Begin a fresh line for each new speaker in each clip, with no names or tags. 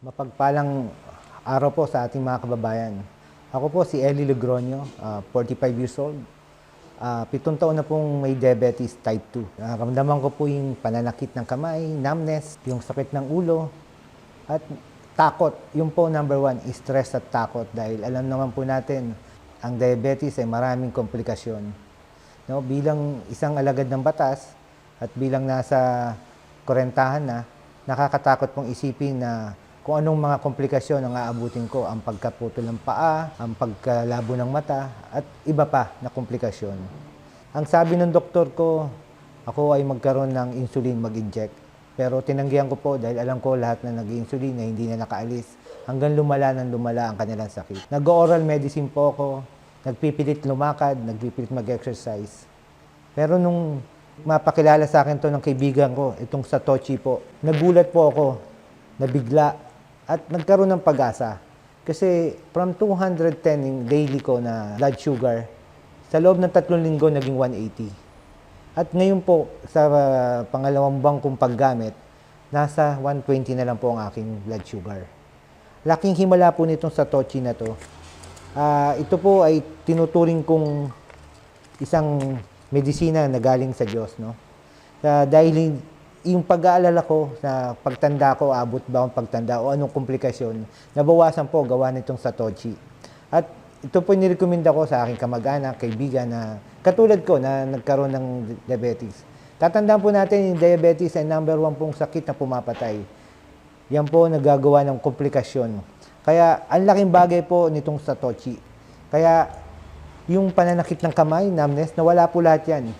Mapagpalang araw po sa ating mga kababayan. Ako po si Ellie Logroño, 45 years old. 7 taon na pong may diabetes type 2. Nararamdaman ko po yung pananakit ng kamay, numbness, yung sakit ng ulo, at takot. Yung po number one, stress at takot dahil alam naman po natin, ang diabetes ay maraming komplikasyon. No, bilang isang alagad ng batas at bilang nasa 40 na, nakakatakot pong isipin na kung anong mga komplikasyon ang aabutin ko, ang pagkaputol ng paa, ang pagkalabo ng mata, at iba pa na komplikasyon. Ang sabi ng doktor ko, ako ay magkaroon ng insulin mag-inject. Pero tinanggihan ko po dahil alam ko lahat na nag-insulin na hindi na nakaalis hanggang lumala ng lumala ang kanilang sakit. Nag-oral medicine po ako, nagpipilit lumakad, nagpipilit mag-exercise. Pero nung mapakilala sa akin to ng kaibigan ko, itong Satoshi po, nagulat po ako, nabigla, at nagkaroon ng pag-asa. Kasi from 210 yung daily ko na blood sugar, sa loob ng 3 linggo naging 180. At ngayon po, sa pangalawang buwan kong paggamit, nasa 120 na lang po ang aking blood sugar. Laking himala po nitong Satoshi na to. Ito po ay tinuturing kong isang medisina na galing sa Diyos, no? Dahil yung pag-aalala ko sa pagtanda ko, abot ba ang pagtanda o anong komplikasyon, nabawasan po gawa nitong Satoshi. At ito po nirekomenda ko sa aking kamag-anak, kaibigan na katulad ko na nagkaroon ng diabetes. Tatandaan po natin yung diabetes ay number 1 pong sakit na pumapatay. Yan po nagagawa ng komplikasyon. Kaya ang laking bagay po nitong Satoshi. Kaya yung pananakit ng kamay, numbness, nawala po lahat yan.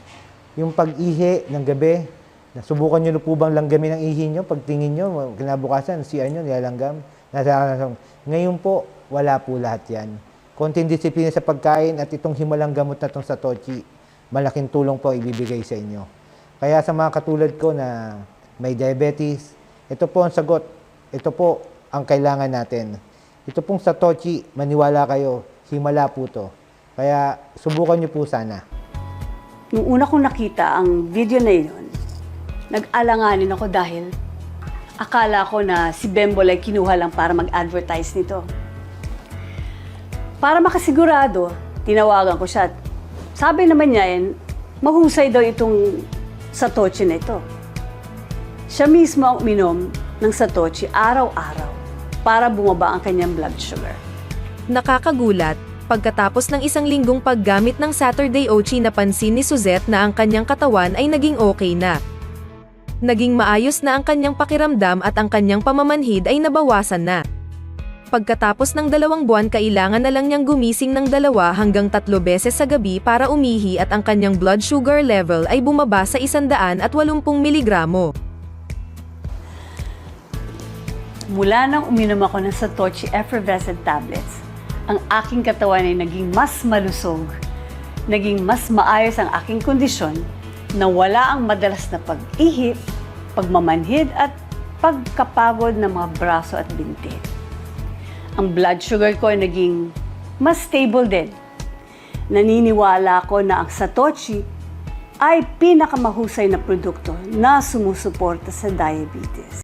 Yung pag-ihi ng gabi, nasubukan nyo na po bang langgamin ang ihi nyo? Pagtingin nyo, kinabukasan, CR nyo, nilalanggam. Ngayon po, wala po lahat yan. Konting disiplina sa pagkain at itong himalang gamot na itong Satoshi, malaking tulong po ibibigay sa inyo. Kaya sa mga katulad ko na may diabetes, ito po ang sagot. Ito po ang kailangan natin. Ito pong Satoshi, maniwala kayo, himala po to. Kaya subukan nyo po sana.
Nung una kong nakita ang video na yun, nag-alanganin ako dahil akala ko na si Bembol ay kinuha lang para mag-advertise nito. Para makasigurado, tinawagan ko siya. Sabi naman niya, mahusay daw itong Satoshi na ito. Siya mismo ang uminom ng Satoshi araw-araw para bumaba ang kanyang blood sugar.
Nakakagulat, pagkatapos ng 1 linggong paggamit ng Saturday Ochi, napansin ni Suzette na ang kanyang katawan ay naging okay na. Naging maayos na ang kanyang pakiramdam at ang kanyang pamamanhid ay nabawasan na. Pagkatapos ng 2 buwan, kailangan na lang niyang gumising ng 2 hanggang 3 beses sa gabi para umihi at ang kanyang blood sugar level ay bumaba sa 180 miligramo.
Mula nang uminom ako ng Satoshi Effervescent Tablets, ang aking katawan ay naging mas malusog, naging mas maayos ang aking kondisyon, nawala ang madalas na pag-ihip, pagmamanhid at pagkapagod ng mga braso at binti. Ang blood sugar ko ay naging mas stable din. Naniniwala ko na ang Satoshi ay pinakamahusay na produkto na sumusuporta sa diabetes.